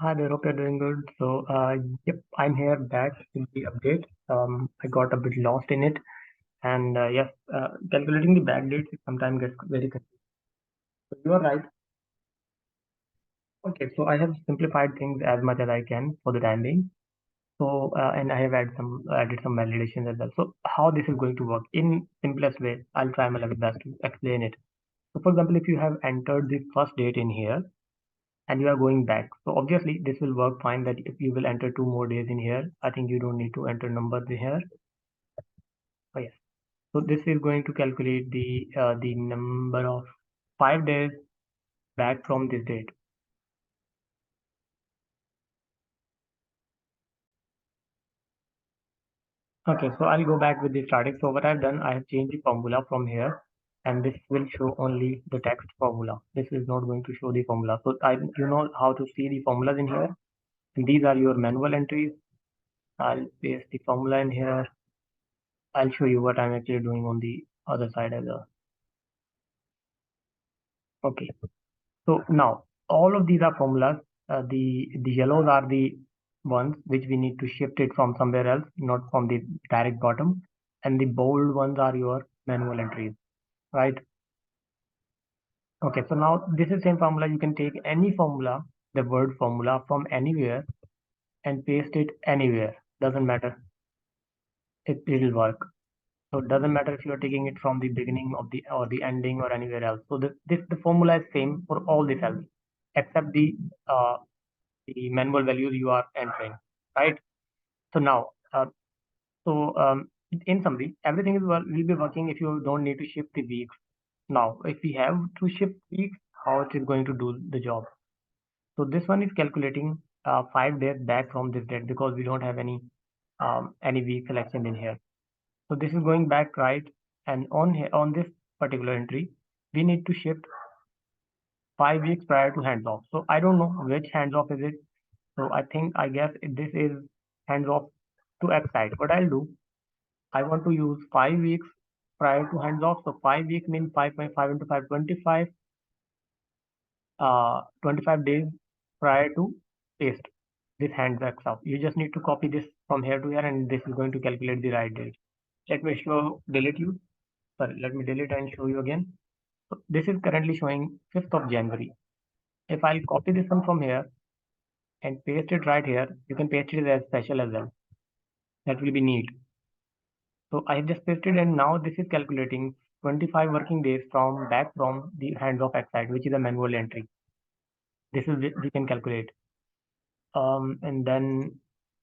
Hi there, hope you're doing good. Yep, I'm here back in the update. I got a bit lost in it, and yes, calculating the back dates sometimes gets very confusing. So you are right. Okay, so I have simplified things as much as I can for the time being. And I have added some validations as well. So how this is going to work in simplest way, I'll try my level best to explain it. So for example, if you have entered the first date in here, and you are going back. So obviously this will work fine that if you will enter 2 more days in here, I think you don't need to enter numbers in here. Oh yes. So this is going to calculate the number of 5 days back from this date. Okay, so I'll go back with the starting. So what I've done, I have changed the formula from here, and this will show only the text formula. This is not going to show the formula. So you know how to see the formulas in here. And these are your manual entries. I'll paste the formula in here. I'll show you what I'm actually doing on the other side as well. Okay, so now all of these are formulas. The yellows are the ones which we need to shift it from somewhere else, not from the direct bottom, and the bold ones are your manual entries, right? Okay, so now this is same formula. You can take any formula, the word formula from anywhere and paste it anywhere. Doesn't matter. It will work. So it doesn't matter if you're taking it from the beginning of the ending or anywhere else. So the formula is same for all the cells except uh, the manual values you are entering, right? So now, in summary, everything will be working if you don't need to shift the weeks. Now, if we have to shift weeks, how it is going to do the job? So this one is calculating 5 days back from this date because we don't have any week selection in here. So this is going back, right? And on this particular entry, we need to shift 5 weeks prior to hands-off. So I don't know which hands-off is it. So I guess this is hands-off to X side. What I'll do, I want to use 5 weeks prior to hands-off. So 5 weeks means 5.5 into 5, 25, 25 days prior to paste this hands X off. You just need to copy this from here to here, and this is going to calculate the right date. Let me delete you. Sorry, let me delete and show you again. So this is currently showing 5th of January. If I'll copy this one from here and paste it right here, you can paste it as special as well. That will be neat. So I have just pasted and now this is calculating 25 working days from back from the hands of X side, which is a manual entry. This is we can calculate. And then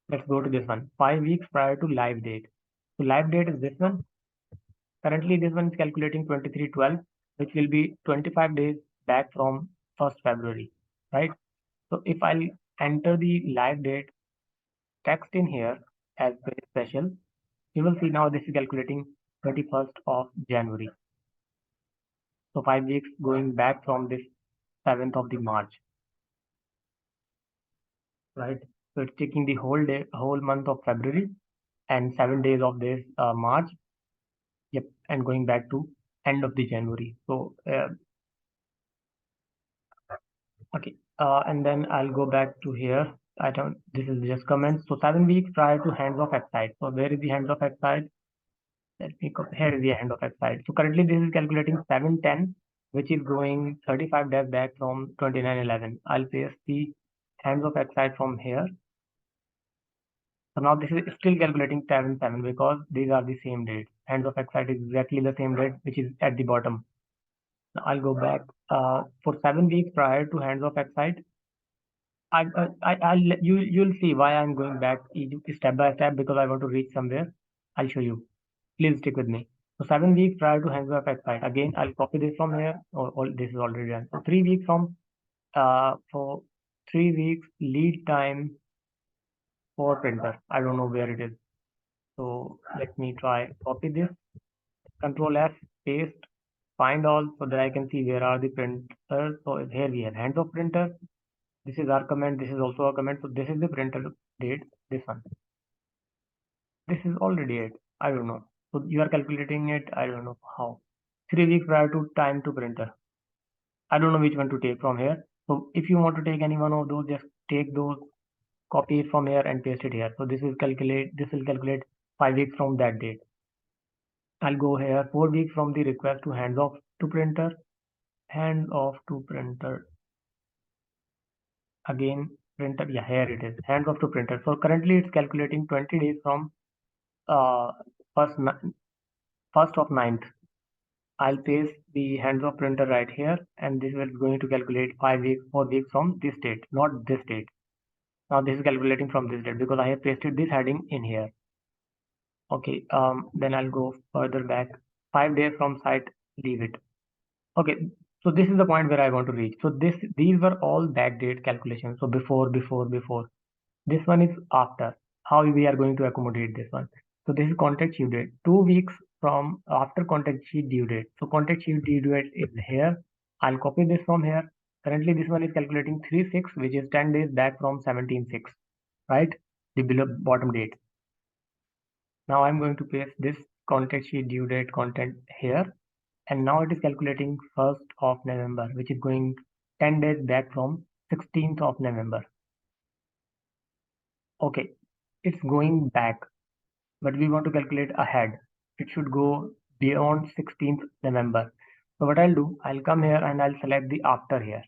let's go to this one. 5 weeks prior to live date. So live date is this one. Currently this one is calculating 23/12, which will be 25 days back from 1st February, right? So if I'll enter the live date text in here as very special, you will see now this is calculating 31st of January. So 5 weeks going back from this 7th of the March, right? So it's taking the whole month of February and 7 days of this March. Yep, and going back to end of the January. So okay, and then I'll go back to here. I don't. This is just comments. So 7 weeks prior to hands off X side. So where is the hands off X side? Let me go. Here is the hand of X side. So currently this is calculating 710, which is going 35 days back from 2911. I'll paste the hands of X side from here. So now this is still calculating 7 because these are the same dates. Hands of X side is exactly the same date, which is at the bottom. Now I'll go back for 7 weeks prior to hands of X side. You'll see why I'm going back step by step because I want to reach somewhere. I'll show you. Please stick with me. So 7 weeks prior to hands off X side. Again, I'll copy this from here. Or this is already done. So 3 weeks from for 3 weeks lead time for printer. I don't know where it is. So let me try copy this. Control F, paste, find all so that I can see where are the printers. So here we have hands off printer. This is our comment. This is also a comment. So this is the printer date. This one. This is already it. I don't know. So you are calculating it. I don't know how. 3 weeks prior to time to printer. I don't know which one to take from here. So if you want to take any one of those, just take those, copy it from here and paste it here. So this will calculate 5 weeks from that date. I'll go here 4 weeks from the request to hands off to printer, hands off to printer. Again, printer, yeah, here it is, hands off to printer. So currently it's calculating 20 days from uh, first of 9th. I'll paste the hands off printer right here, and this is going to calculate 5 weeks, 4 weeks from this date, not this date. Now this is calculating from this date because I have pasted this heading in here. Okay, then I'll go further back, 5 days from site, leave it. Okay, so this is the point where I want to reach. So these were all backdate calculations. So before. This one is after. How we are going to accommodate this one? So this is contact sheet date. 2 weeks from after contact sheet due date. So contact sheet due date is here. I'll copy this from here. Currently this one is calculating 3/6, which is 10 days back from 17/6, right? The below bottom date. Now I'm going to paste this contact sheet due date content here. And now it is calculating 1st of November, which is going 10 days back from 16th of November. Okay, it's going back, but we want to calculate ahead. It should go beyond 16th November. So what I'll do, I'll come here and I'll select the after here.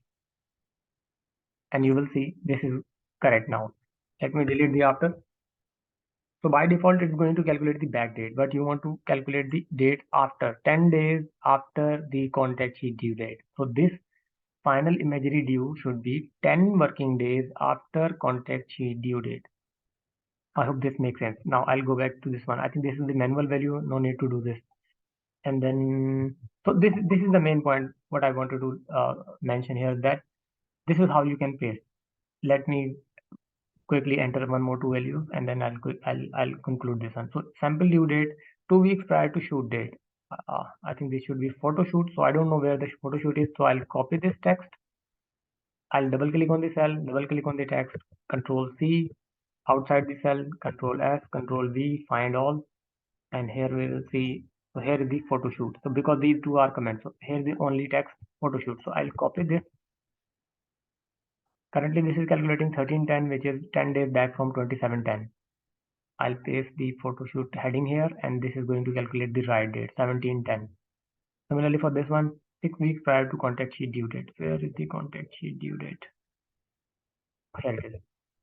And you will see this is correct now. Let me delete the after. So by default, it's going to calculate the back date, but you want to calculate the date after 10 days after the contact sheet due date. So this final imagery due should be 10 working days after contact sheet due date. I hope this makes sense. Now I'll go back to this one. I think this is the manual value. No need to do this. And then, so this is the main point. What I wanted to mention here, that this is how you can paste. Let me quickly enter one more two values, and then I'll conclude this one. So sample due date 2 weeks prior to shoot date. I think this should be photo shoot. So I don't know where the photo shoot is. So I'll copy this text. I'll double click on the cell, double click on the text, Control C, outside the cell, Control S, Control V, find all, and here we will see. So here is the photo shoot. So because these two are comments, so here is the only text photo shoot. So I'll copy this. Currently this is calculating 1310, which is 10 days back from 2710. I'll paste the photo shoot heading here, and this is going to calculate the right date, 1710. Similarly for this one, 6 weeks prior to contact sheet due date. Where is the contact sheet due date? Here it is.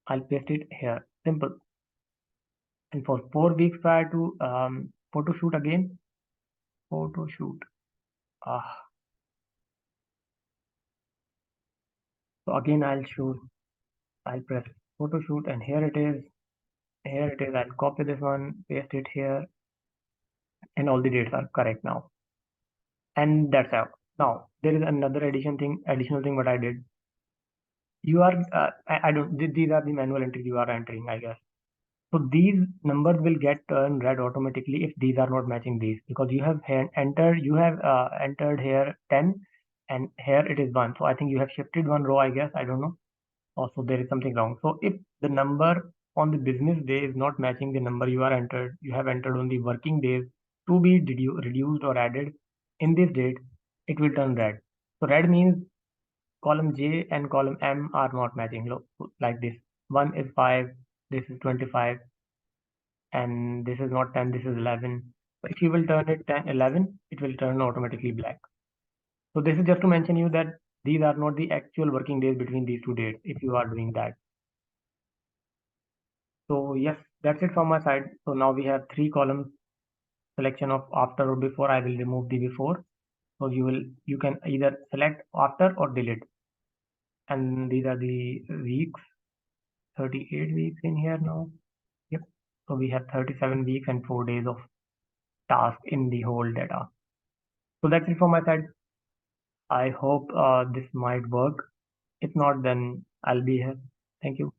I'll paste it here. Simple. And for 4 weeks prior to photo shoot again, photo shoot. So again, I'll press photo shoot, and here it is. Here it is. I'll copy this one, paste it here, and all the dates are correct now. And that's how. Now there is another additional thing what I did. You are I don't. These are the manual entries you are entering, I guess. So these numbers will get turned red automatically if these are not matching these, because you have entered here 10, and here it is 1. So I think you have shifted one row, I guess. I don't know. Also there is something wrong. So if the number on the business day is not matching the number you have entered on the working days to be reduced or added in this date, it will turn red. So red means column J and column M are not matching. Look, like this. 1 is 5, this is 25, and this is not 10, this is 11. So if you will turn it 10, 11, it will turn automatically black. So this is just to mention you that these are not the actual working days between these two dates if you are doing that. So yes, that's it from my side. So now we have 3 columns, selection of after or before. I will remove the before. So you can either select after or delete. And these are the weeks, 38 weeks in here now. Yep. So we have 37 weeks and 4 days of task in the whole data. So that's it from my side. I hope this might work. If not, then I'll be here. Thank you.